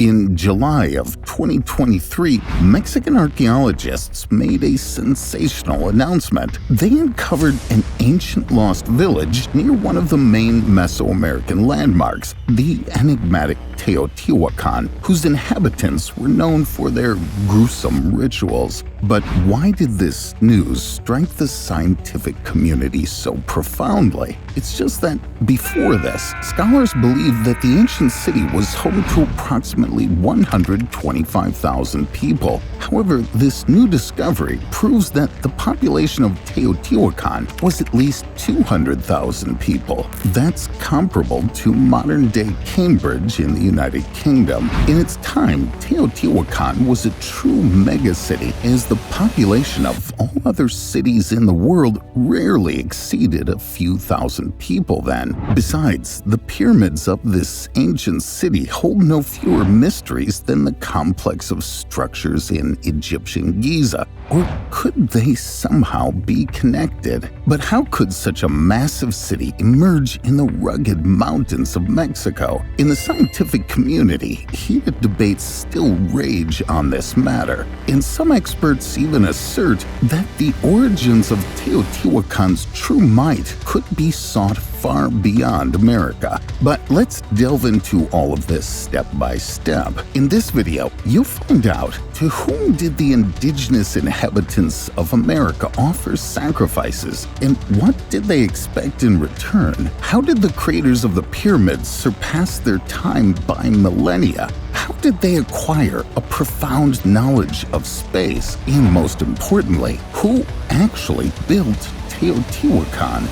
In July of 2023, Mexican archaeologists made a sensational announcement. They uncovered an ancient lost village near one of the main Mesoamerican landmarks, the enigmatic Teotihuacan, whose inhabitants were known for their gruesome rituals. But why did this news strike the scientific community so profoundly? It's just that before this, scholars believed that the ancient city was home to approximately 125,000 people. However, this new discovery proves that the population of Teotihuacan was at least 200,000 people. That's comparable to modern-day Cambridge in the United Kingdom. In its time, Teotihuacan was a true megacity, as the population of all other cities in the world rarely exceeded a few thousand people then. Besides, the pyramids of this ancient city hold no fewer mysteries than the complex of structures in Egyptian Giza. Or could they somehow be connected? But how could such a massive city emerge in the rugged mountains of Mexico? In the scientific community, heated debates still rage on this matter, and some experts even assert that the origins of Teotihuacan's true might could be sought far beyond America. But let's delve into all of this step by step. In this video, you'll find out to whom did the indigenous inhabitants of America offer sacrifices, and what did they expect in return? How did the creators of the pyramids surpass their time by millennia? How did they acquire a profound knowledge of space? And most importantly, who actually built Teotihuacan?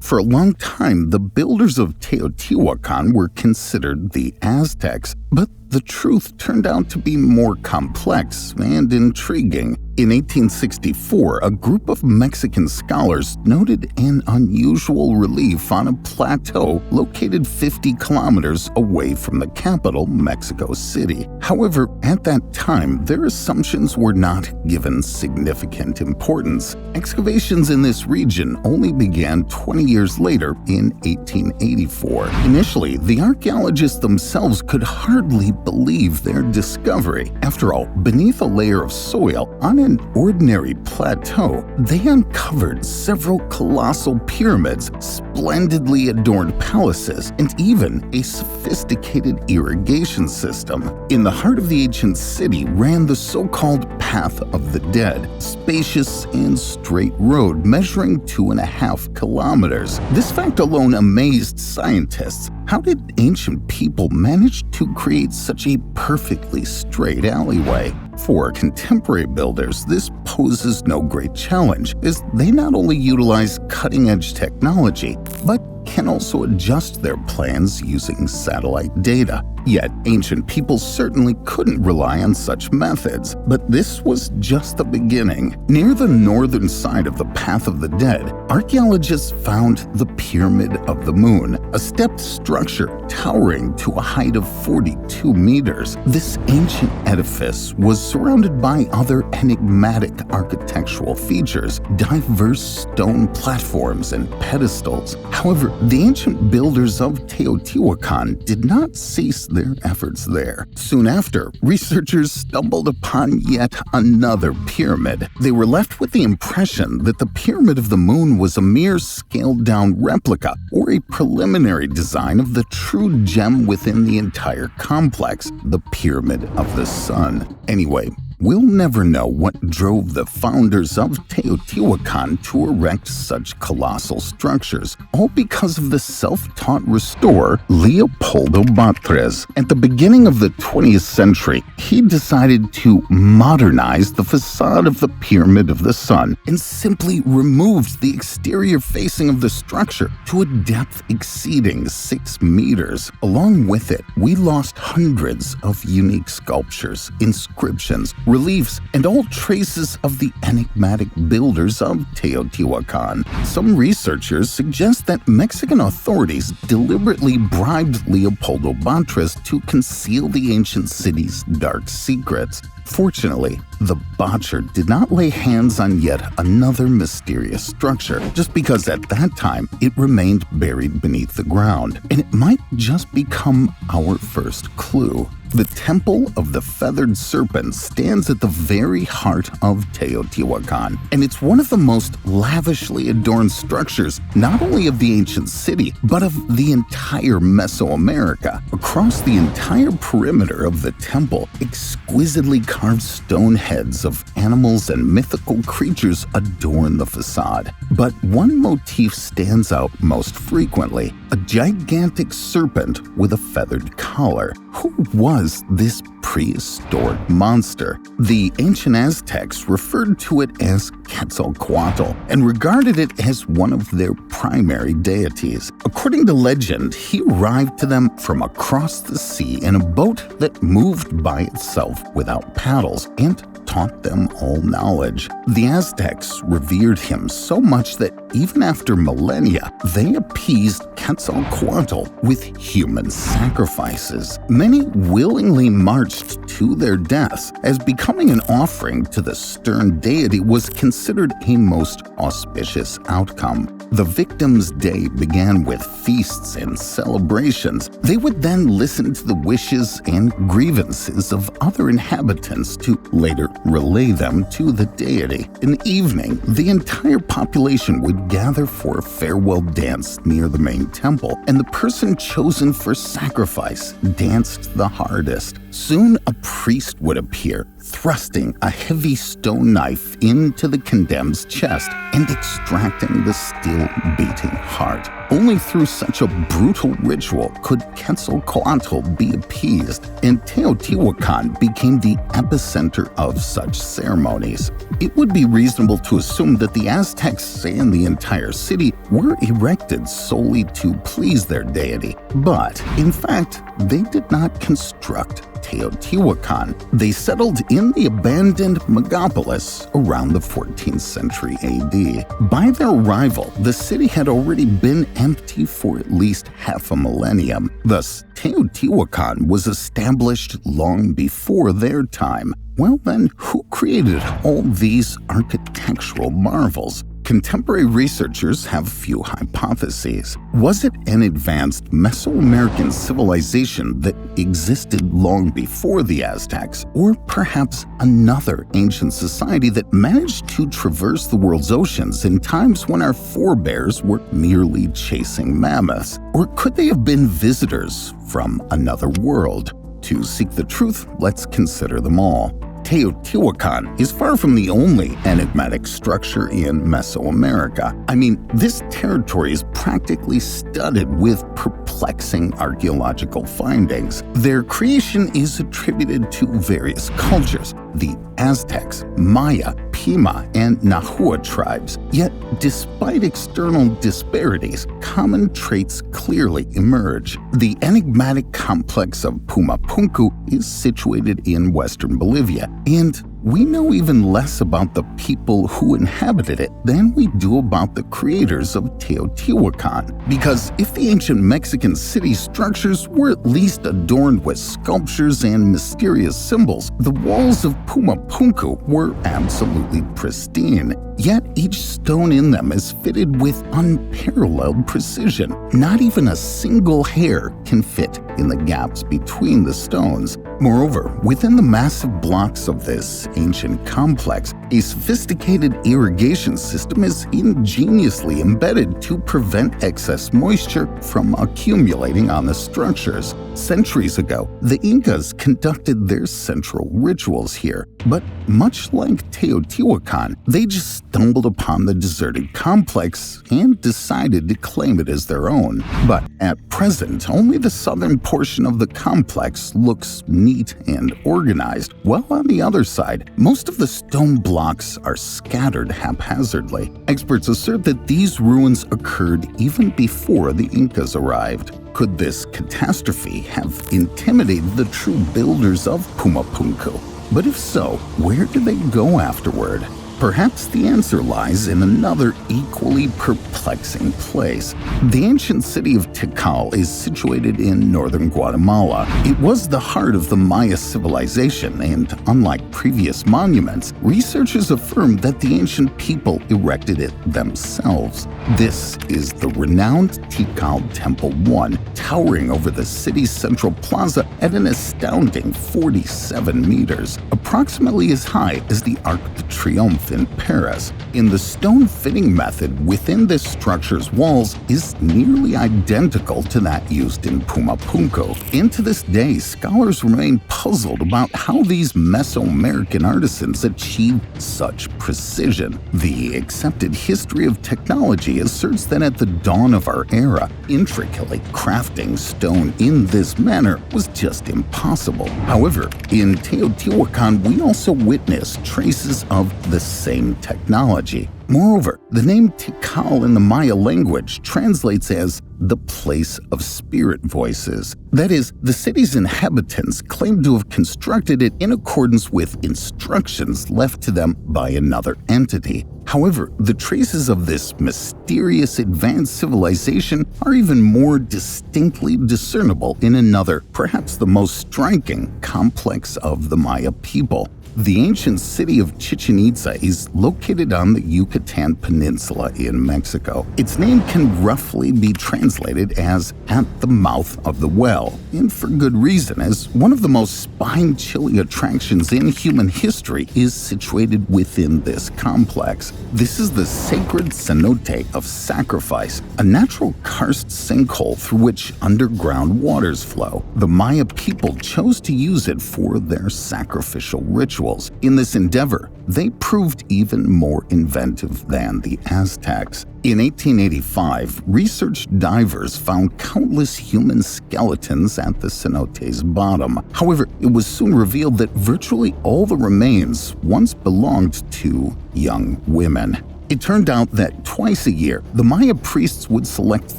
For a long time, the builders of Teotihuacan were considered the Aztecs, but the truth turned out to be more complex and intriguing. In 1864, a group of Mexican scholars noted an unusual relief on a plateau located 50 kilometers away from the capital, Mexico City. However, at that time, their assumptions were not given significant importance. Excavations in this region only began 20 years later in 1884. Initially, the archaeologists themselves could hardly believe their discovery. After all, beneath a layer of soil on an ordinary plateau, they uncovered several colossal pyramids, splendidly adorned palaces, and even a sophisticated irrigation system. In the heart of the ancient city ran the so-called Path of the Dead, spacious and straight road measuring 2.5 kilometers. This fact alone amazed scientists. How did ancient people manage to create such a perfectly straight alleyway? For contemporary builders, this poses no great challenge, as they not only utilize cutting-edge technology, but can also adjust their plans using satellite data. Yet, ancient people certainly couldn't rely on such methods. But this was just the beginning. Near the northern side of the Path of the Dead, archaeologists found the Pyramid of the Moon, a stepped structure towering to a height of 42 meters. This ancient edifice was surrounded by other enigmatic architectural features, diverse stone platforms and pedestals. However, the ancient builders of Teotihuacan did not cease their efforts there. Soon after, researchers stumbled upon yet another pyramid. They were left with the impression that the Pyramid of the Moon was a mere scaled-down replica or a preliminary design of the true gem within the entire complex, the Pyramid of the Sun. Anyway, we'll never know what drove the founders of Teotihuacan to erect such colossal structures, all because of the self-taught restorer Leopoldo Batres. At the beginning of the 20th century, he decided to modernize the facade of the Pyramid of the Sun and simply removed the exterior facing of the structure to a depth exceeding 6 meters. Along with it, we lost hundreds of unique sculptures, inscriptions, reliefs, and all traces of the enigmatic builders of Teotihuacan. Some researchers suggest that Mexican authorities deliberately bribed Leopoldo Batres to conceal the ancient city's dark secrets. Fortunately, the botcher did not lay hands on yet another mysterious structure, just because at that time it remained buried beneath the ground, and it might just become our first clue. The Temple of the Feathered Serpent stands at the very heart of Teotihuacan, and it's one of the most lavishly adorned structures not only of the ancient city, but of the entire Mesoamerica. Across the entire perimeter of the temple, exquisitely carved stone heads of animals and mythical creatures adorn the facade. But one motif stands out most frequently: a gigantic serpent with a feathered collar. Who was this prehistoric monster? The ancient Aztecs referred to it as Quetzalcoatl and regarded it as one of their primary deities. According to legend, he arrived to them from across the sea in a boat that moved by itself without paddles and taught them all knowledge. The Aztecs revered him so much that even after millennia, they appeased Quetzalcoatl with human sacrifices. Many willingly marched to their deaths, as becoming an offering to the stern deity was considered a most auspicious outcome. The victims' day began with feasts and celebrations. They would then listen to the wishes and grievances of other inhabitants to later relay them to the deity. In the evening, the entire population would gather for a farewell dance near the main temple, and the person chosen for sacrifice danced the hardest. Soon a priest would appear, thrusting a heavy stone knife into the condemned's chest and extracting the still beating heart. Only through such a brutal ritual could Quetzalcoatl be appeased, and Teotihuacan became the epicenter of such ceremonies. It would be reasonable to assume that the Aztecs and the entire city were erected solely to please their deity, but in fact, they did not construct Teotihuacan. They settled in the abandoned megapolis around the 14th century AD. By their arrival, the city had already been empty for at least half a millennium. Thus, Teotihuacan was established long before their time. Well then, who created all these architectural marvels? Contemporary researchers have a few hypotheses. Was it an advanced Mesoamerican civilization that existed long before the Aztecs, or perhaps another ancient society that managed to traverse the world's oceans in times when our forebears were merely chasing mammoths? Or could they have been visitors from another world? To seek the truth, let's consider them all. Teotihuacan is far from the only enigmatic structure in Mesoamerica. I mean, this territory is practically studded with perplexing archaeological findings. Their creation is attributed to various cultures: the Aztecs, Maya, Pima, and Nahua tribes. Yet, despite external disparities, common traits clearly emerge. The enigmatic complex of Pumapunku is situated in western Bolivia, and we know even less about the people who inhabited it than we do about the creators of Teotihuacan. Because if the ancient Mexican city structures were at least adorned with sculptures and mysterious symbols, the walls of Pumapunku were absolutely pristine. Yet each stone in them is fitted with unparalleled precision. Not even a single hair can fit in the gaps between the stones. Moreover, within the massive blocks of this ancient complex, a sophisticated irrigation system is ingeniously embedded to prevent excess moisture from accumulating on the structures. Centuries ago, the Incas conducted their central rituals here, but much like Teotihuacan, they just stumbled upon the deserted complex and decided to claim it as their own. But at present, only the southern portion of the complex looks neat and organized, while on the other side, most of the stone blocks are scattered haphazardly. Experts assert that these ruins occurred even before the Incas arrived. Could this catastrophe have intimidated the true builders of Pumapunku? But if so, where did they go afterward? Perhaps the answer lies in another equally perplexing place. The ancient city of Tikal is situated in northern Guatemala. It was the heart of the Maya civilization, and unlike previous monuments, researchers affirm that the ancient people erected it themselves. This is the renowned Tikal Temple 1, towering over the city's central plaza at an astounding 47 meters, approximately as high as the Arc de Triomphe in Paris. In the stone fitting method within this structure's walls is nearly identical to that used in Pumapunku. And to this day, scholars remain puzzled about how these Mesoamerican artisans achieved such precision. The accepted history of technology asserts that at the dawn of our era, intricately crafting stone in this manner was just impossible. However, in Teotihuacan, we also witness traces of the same technology. Moreover, the name Tikal in the Maya language translates as the place of spirit voices. That is, the city's inhabitants claim to have constructed it in accordance with instructions left to them by another entity. However, the traces of this mysterious advanced civilization are even more distinctly discernible in another, perhaps the most striking, complex of the Maya people. The ancient city of Chichen is located on the Yucatan Peninsula in Mexico. Its name can roughly be translated as "at the mouth of the well," and for good reason, as one of the most spine-chilling attractions in human history is situated within this complex. This is the sacred cenote of sacrifice, a natural karst sinkhole through which underground waters flow. The Maya people chose to use it for their sacrificial rituals. In this endeavor, they proved even more inventive than the Aztecs. In 1885, research divers found countless human skeletons at the cenote's bottom. However, it was soon revealed that virtually all the remains once belonged to young women. It turned out that twice a year, the Maya priests would select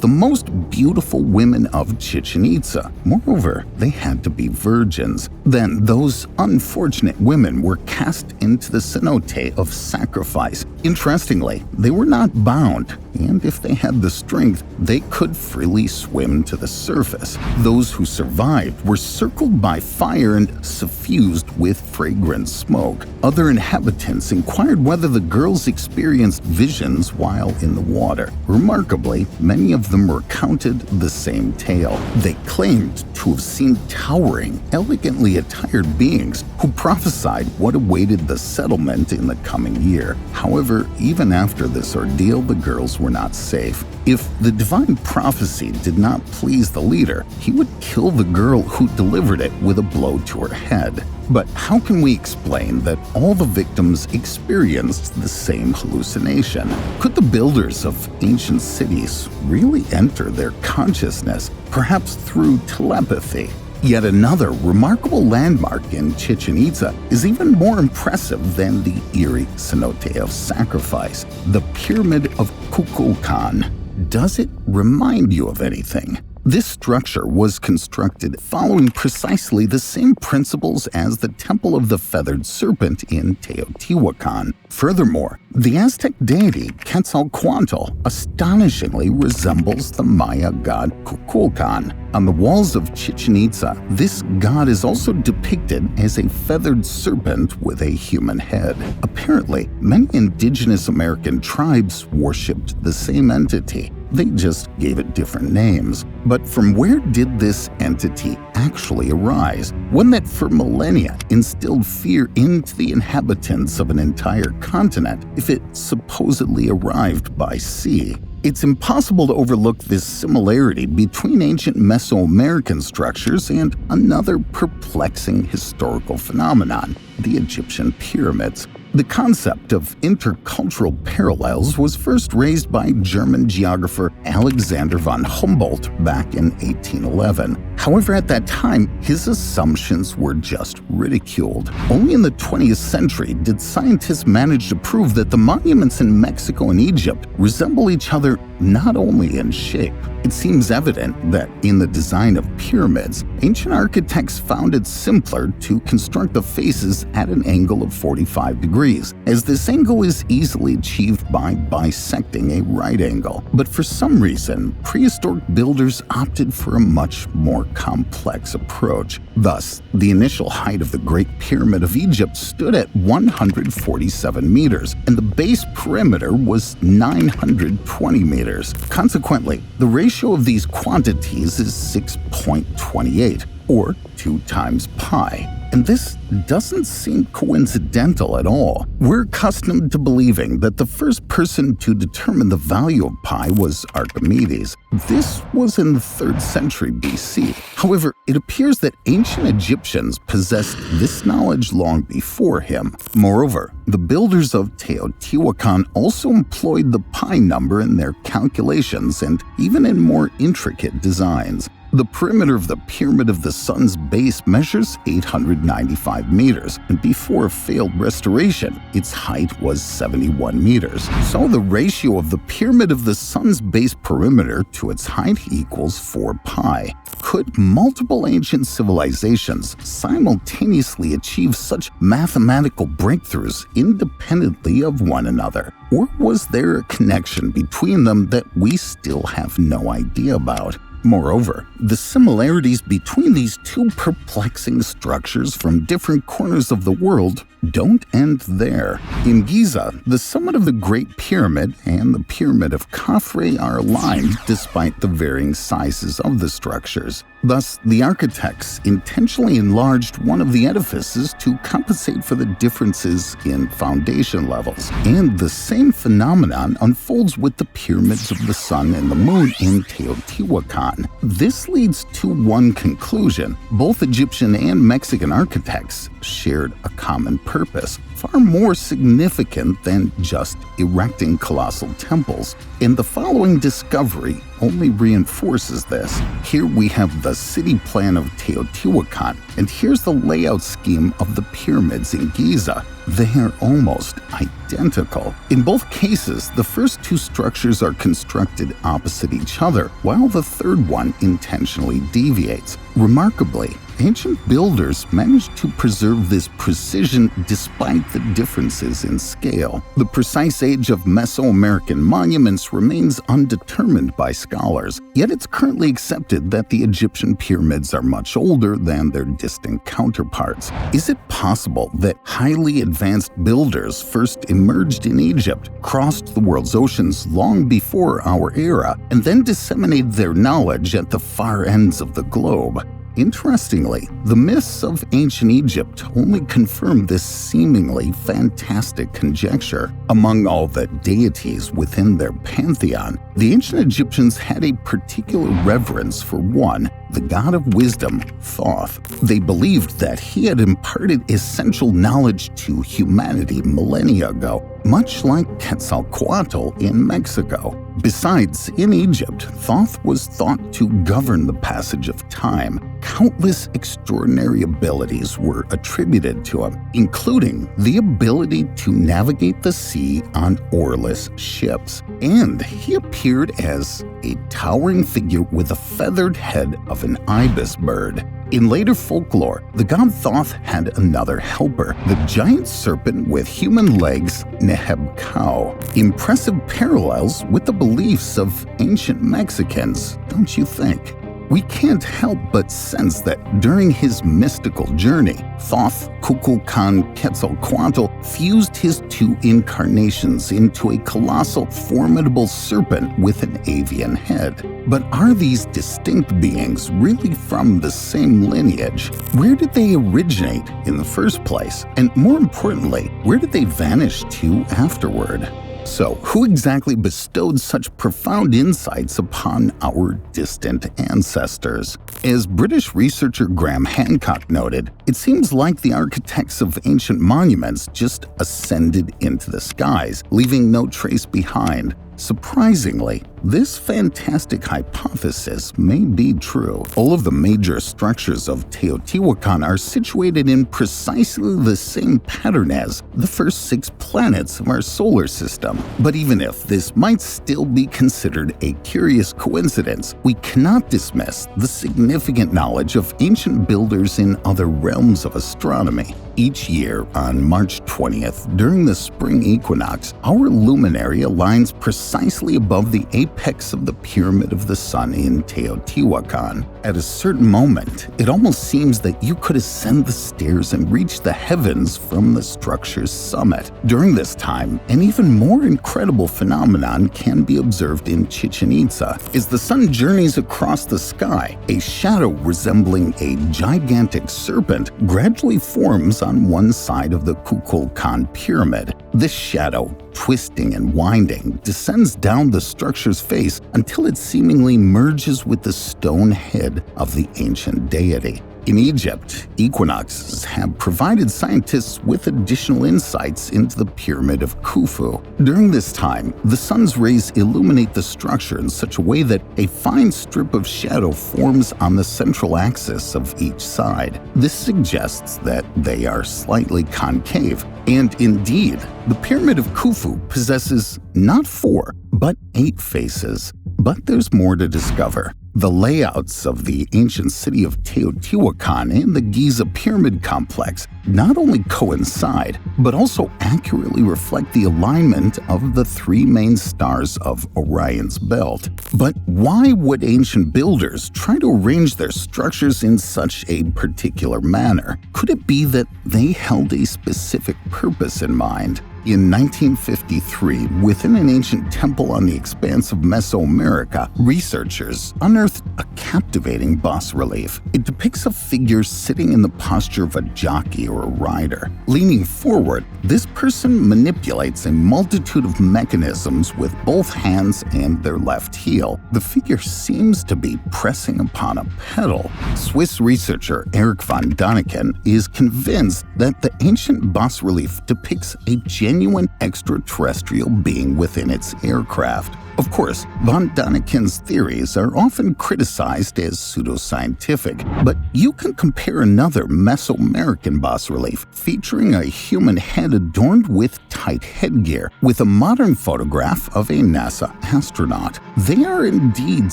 the most beautiful women of Chichen Itza. Moreover, they had to be virgins. Then those unfortunate women were cast into the cenote of sacrifice. Interestingly, they were not bound, and if they had the strength, they could freely swim to the surface. Those who survived were circled by fire and suffused with fragrant smoke. Other inhabitants inquired whether the girls experienced visions while in the water. Remarkably, many of them recounted the same tale. They claimed to have seen towering, elegantly attired beings who prophesied what awaited the settlement in the coming year. However, even after this ordeal, the girls were not safe. If the divine prophecy did not please the leader, he would kill the girl who delivered it with a blow to her head. But how can we explain that all the victims experienced the same hallucination? Could the builders of ancient cities really enter their consciousness, perhaps through telepathy? Yet another remarkable landmark in Chichen Itza is even more impressive than the eerie cenote of sacrifice, the Pyramid of Kukulkan. Does it remind you of anything? This structure was constructed following precisely the same principles as the Temple of the Feathered Serpent in Teotihuacan. Furthermore, the Aztec deity Quetzalcoatl astonishingly resembles the Maya god Kukulkan. On the walls of Chichen Itza, this god is also depicted as a feathered serpent with a human head. Apparently, many indigenous American tribes worshipped the same entity. They just gave it different names. But from where did this entity actually arise? One that for millennia instilled fear into the inhabitants of an entire continent if it supposedly arrived by sea. It's impossible to overlook this similarity between ancient Mesoamerican structures and another perplexing historical phenomenon, the Egyptian pyramids. The concept of intercultural parallels was first raised by German geographer Alexander von Humboldt back in 1811. However, at that time, his assumptions were just ridiculed. Only in the 20th century did scientists manage to prove that the monuments in Mexico and Egypt resemble each other not only in shape. It seems evident that in the design of pyramids, ancient architects found it simpler to construct the faces at an angle of 45 degrees, as this angle is easily achieved by bisecting a right angle. But for some reason, prehistoric builders opted for a much more complex approach. Thus, the initial height of the Great Pyramid of Egypt stood at 147 meters, and the base perimeter was 920 meters. Consequently, the ratio of these quantities is 6.28, or 2 times pi. And this doesn't seem coincidental at all. We're accustomed to believing that the first person to determine the value of pi was Archimedes. This was in the 3rd century BC. However, it appears that ancient Egyptians possessed this knowledge long before him. Moreover, the builders of Teotihuacan also employed the pi number in their calculations and even in more intricate designs. The perimeter of the Pyramid of the Sun's base measures 895 meters, and before a failed restoration, its height was 71 meters. So the ratio of the Pyramid of the Sun's base perimeter to its height equals 4 pi. Could multiple ancient civilizations simultaneously achieve such mathematical breakthroughs independently of one another? Or was there a connection between them that we still have no idea about? Moreover, the similarities between these two perplexing structures from different corners of the world don't end there. In Giza, the summit of the Great Pyramid and the Pyramid of Khafre are aligned despite the varying sizes of the structures. Thus, the architects intentionally enlarged one of the edifices to compensate for the differences in foundation levels. And the same phenomenon unfolds with the pyramids of the Sun and the Moon in Teotihuacan. This leads to one conclusion. Both Egyptian and Mexican architects shared a common purpose, far more significant than just erecting colossal temples. And the following discovery only reinforces this. Here we have the city plan of Teotihuacan, and here's the layout scheme of the pyramids in Giza. They are almost identical. In both cases, the first two structures are constructed opposite each other, while the third one intentionally deviates. Remarkably, ancient builders managed to preserve this precision despite the differences in scale. The precise age of Mesoamerican monuments remains undetermined by scholars, yet it's currently accepted that the Egyptian pyramids are much older than their distant counterparts. Is it possible that highly advanced builders first emerged in Egypt, crossed the world's oceans long before our era, and then disseminated their knowledge at the far ends of the globe? Interestingly, the myths of ancient Egypt only confirm this seemingly fantastic conjecture. Among all the deities within their pantheon, the ancient Egyptians had a particular reverence for one, the god of wisdom, Thoth. They believed that he had imparted essential knowledge to humanity millennia ago, much like Quetzalcoatl in Mexico. Besides, in Egypt, Thoth was thought to govern the passage of time. Countless extraordinary abilities were attributed to him, including the ability to navigate the sea on oarless ships. And he appeared as a towering figure with a feathered head of an ibis bird. In later folklore, the god Thoth had another helper, the giant serpent with human legs, Neheb-Kau. Impressive parallels with the beliefs of ancient Mexicans, don't you think? We can't help but sense that during his mystical journey, Thoth, Kukulkan, Quetzalcoatl fused his two incarnations into a colossal, formidable serpent with an avian head. But are these distinct beings really from the same lineage? Where did they originate in the first place? And more importantly, where did they vanish to afterward? So, who exactly bestowed such profound insights upon our distant ancestors? As British researcher Graham Hancock noted, it seems like the architects of ancient monuments just ascended into the skies, leaving no trace behind. Surprisingly, this fantastic hypothesis may be true. All of the major structures of Teotihuacan are situated in precisely the same pattern as the first 6 planets of our solar system. But even if this might still be considered a curious coincidence, we cannot dismiss the significant knowledge of ancient builders in other realms of astronomy. Each year, on March 20th, during the spring equinox, our luminary aligns precisely above the apex of the Pyramid of the Sun in Teotihuacan. At a certain moment, it almost seems that you could ascend the stairs and reach the heavens from the structure's summit. During this time, an even more incredible phenomenon can be observed in Chichen Itza. As the sun journeys across the sky, a shadow resembling a gigantic serpent gradually forms on one side of the Kukulkan pyramid. This shadow, twisting and winding, descends down the structure's face until it seemingly merges with the stone head of the ancient deity. In Egypt, equinoxes have provided scientists with additional insights into the Pyramid of Khufu. During this time, the sun's rays illuminate the structure in such a way that a fine strip of shadow forms on the central axis of each side. This suggests that they are slightly concave, and indeed, the Pyramid of Khufu possesses not 4, but 8 faces. But there's more to discover. The layouts of the ancient city of Teotihuacan and the Giza Pyramid Complex not only coincide, but also accurately reflect the alignment of the 3 main stars of Orion's belt. But why would ancient builders try to arrange their structures in such a particular manner? Could it be that they held a specific purpose in mind? In 1953, within an ancient temple on the expanse of Mesoamerica, researchers unearthed a captivating bas-relief. It depicts a figure sitting in the posture of a jockey or a rider. Leaning forward, this person manipulates a multitude of mechanisms with both hands and their left heel. The figure seems to be pressing upon a pedal. Swiss researcher Erich von Daniken is convinced that the ancient bas-relief depicts a genuine extraterrestrial being within its aircraft. Of course, von Daniken's theories are often criticized as pseudoscientific, but you can compare another Mesoamerican bas-relief featuring a human head adorned with tight headgear with a modern photograph of a NASA astronaut. They are indeed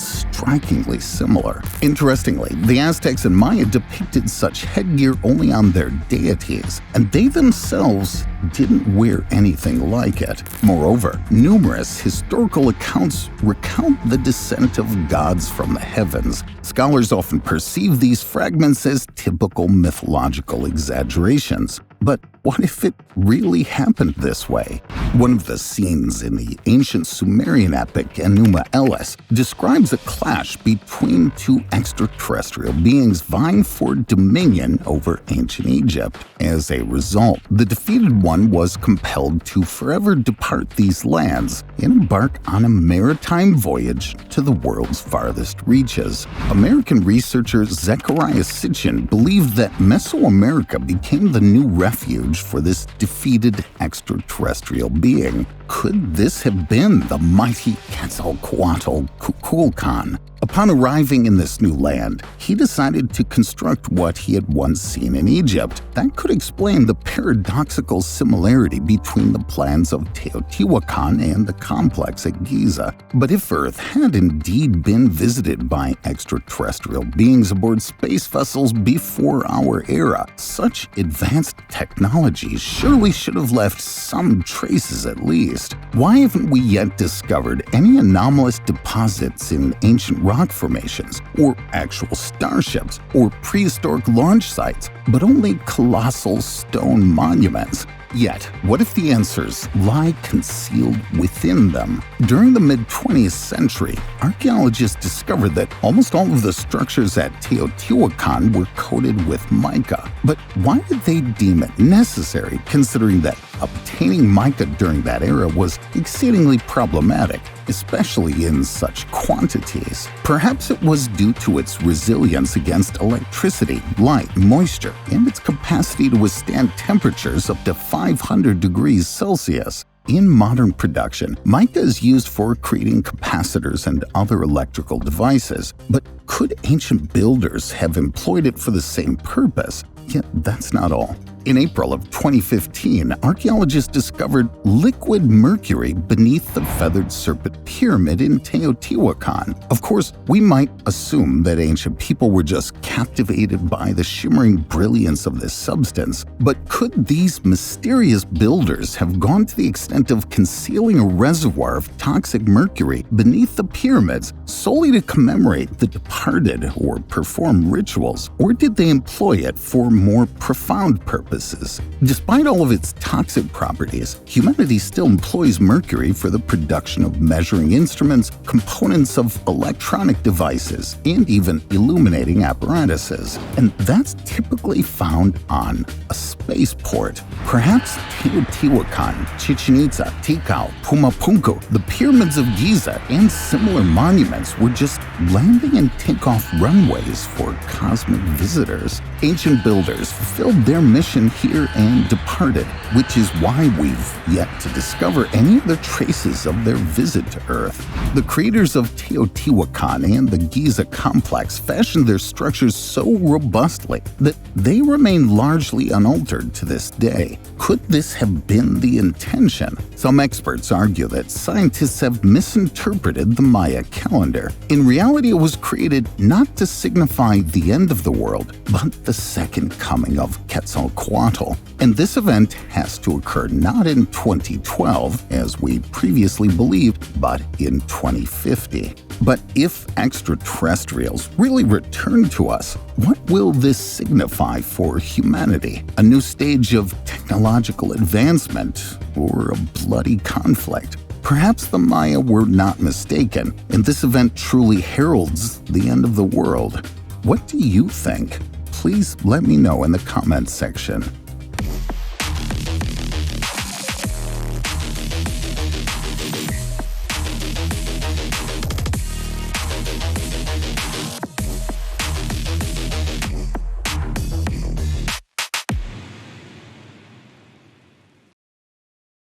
strikingly similar. Interestingly, the Aztecs and Maya depicted such headgear only on their deities, and they themselves didn't wear anything like it. Moreover, numerous historical accounts recount the descent of gods from the heavens. Scholars often perceive these fragments as typical mythological exaggerations. But what if it really happened this way? One of the scenes in the ancient Sumerian epic Enuma Elish describes a clash between 2 extraterrestrial beings vying for dominion over ancient Egypt. As a result, the defeated one was compelled to forever depart these lands and embark on a maritime voyage to the world's farthest reaches. American researcher Zecharia Sitchin believed that Mesoamerica became the new refuge for this defeated extraterrestrial being. Could this have been the mighty Quetzalcoatl Kukulkan? Upon arriving in this new land, he decided to construct what he had once seen in Egypt. That could explain the paradoxical similarity between the plans of Teotihuacan and the complex at Giza. But if Earth had indeed been visited by extraterrestrial beings aboard space vessels before our era, such advanced technology surely should have left some traces at least. Why haven't we yet discovered any anomalous deposits in ancient rock formations, or actual starships, or prehistoric launch sites, but only colossal stone monuments? Yet, what if the answers lie concealed within them? During the mid-20th century, archaeologists discovered that almost all of the structures at Teotihuacan were coated with mica. But why did they deem it necessary, considering that obtaining mica during that era was exceedingly problematic, especially in such quantities? Perhaps it was due to its resilience against electricity, light, moisture, and its capacity to withstand temperatures up to 500 degrees Celsius. In modern production, mica is used for creating capacitors and other electrical devices, but could ancient builders have employed it for the same purpose? Yet that's not all. In April of 2015, archaeologists discovered liquid mercury beneath the feathered serpent pyramid in Teotihuacan. Of course, we might assume that ancient people were just captivated by the shimmering brilliance of this substance, but could these mysterious builders have gone to the extent of concealing a reservoir of toxic mercury beneath the pyramids solely to commemorate the departed or perform rituals? Or did they employ it for more profound purposes? Despite all of its toxic properties, humanity still employs mercury for the production of measuring instruments, components of electronic devices, and even illuminating apparatuses. And that's typically found on a spaceport. Perhaps Teotihuacan, Chichen, Tikal, Pumapunku, the pyramids of Giza, and similar monuments were just landing and takeoff runways for cosmic visitors. Ancient builders fulfilled their mission here and departed, which is why we've yet to discover any other traces of their visit to Earth. The creators of Teotihuacan and the Giza complex fashioned their structures so robustly that they remain largely unaltered to this day. Could this have been the intention? Some experts argue that scientists have misinterpreted the Maya calendar. In reality, it was created not to signify the end of the world, but the second coming of Quetzalcoatl. And this event has to occur not in 2012, as we previously believed, but in 2050. But if extraterrestrials really return to us, what will this signify for humanity? A new stage of technological advancement or a bloody conflict? Perhaps the Maya were not mistaken, and this event truly heralds the end of the world. What do you think? Please let me know in the comments section.